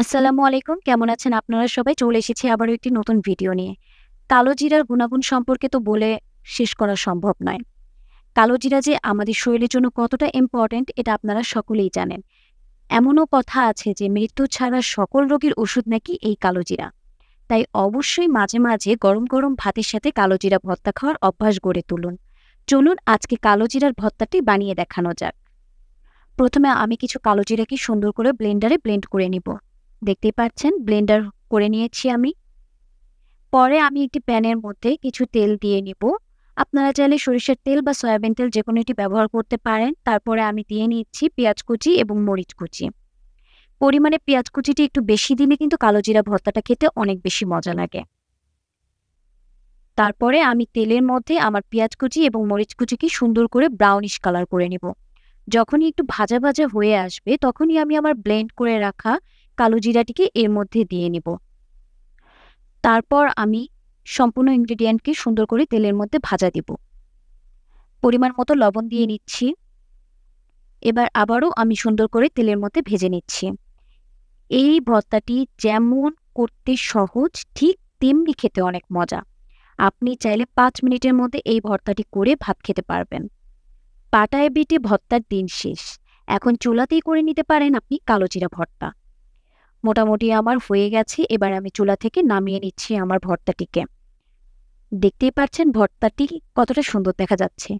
আসসালামু আলাইকুম। কেমন আছেন আপনারা সবাই? চলে এসেছি আবারও একটি নতুন ভিডিও নিয়ে। কালো জিরার গুণাগুণ সম্পর্কে তো বলে শেষ করা সম্ভব নয়। কালো জিরা যে আমাদের শরীরের জন্য কতটা ইম্পোর্টেন্ট এটা আপনারা সকলেই জানেন। এমনও কথা আছে যে মৃত্যু ছাড়া সকল রোগের ওষুধ নাকি এই কালো জিরা। তাই অবশ্যই মাঝে, মাঝে গরম, গরম ভাতের সাথে কালো জিরা ভর্তা খাওয়ার অভ্যাস গড়ে তুলুন। চলুন আজকে কালো জিরার ভর্তাটি বানিয়ে দেখানো যাক। প্রথমে আমি কিছু কালো জিরাকে সুন্দর করে ব্লেন্ডারে ব্লেন্ড করে নিব। দেখতেই পাচ্ছেন ব্লেন্ডার করে নিয়েছি আমি। পরে আমি একটি প্যানের মধ্যে কিছু তেল দিয়ে নিব। আপনারা চাইলে সরিষার তেল বা সয়াবিন তেল যেকোনো একটি ব্যবহার করতে পারেন। তারপরে আমি দিয়ে নিচ্ছি পেঁয়াজ কুচি এবং মরিচ কুচি। পরিমাণে পেঁয়াজ কুচিটি একটু বেশি দিলে কিন্তু কালো জিরা ভর্তাটা খেতে অনেক বেশি মজা লাগে। তারপরে আমি তেলের মধ্যে আমার পেঁয়াজ কুচি এবং মরিচ কুচিকে সুন্দর করে ব্রাউনিশ কালার করে নিব। যখনই একটু ভাজা, ভাজা হয়ে আসবে তখনই আমি আমার ব্লেন্ড করে রাখা কালো জিরাটিকে এর মধ্যে দিয়ে নিব। তারপর আমি সম্পূর্ণ ইনগ্রেডিয়েন্টকে সুন্দর করে তেলের মধ্যে ভাজা দিব। পরিমাণ মতো লবণ দিয়ে নিচ্ছি। এবার আবারও আমি সুন্দর করে তেলের মধ্যে ভেজে নিচ্ছি। এই ভর্তাটি যেমন করতে সহজ ঠিক তেমনি খেতে অনেক মজা। আপনি চাইলে ৫ মিনিটের মধ্যে এই ভর্তাটি করে ভাত খেতে পারবেন। পাটায় বেটে ভর্তার দিন শেষ। এখন চুলাতেই করে নিতে পারেন আপনি কালো জিরা ভর্তা। মোটামুটি আমার হয়ে গেছে। এবার আমি চুলা থেকে নামিয়ে নিচ্ছি আমার ভর্তাটিকে। দেখতেই পাচ্ছেন ভর্তাটি কতটা সুন্দর দেখা যাচ্ছে।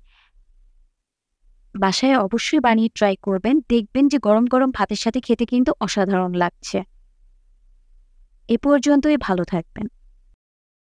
বাসায় অবশ্যই বানিয়ে ট্রাই করবেন। দেখবেন যে গরম, গরম ভাতের সাথে খেতে কিন্তু অসাধারণ লাগছে। এ পর্যন্তই ভালো থাকবেন।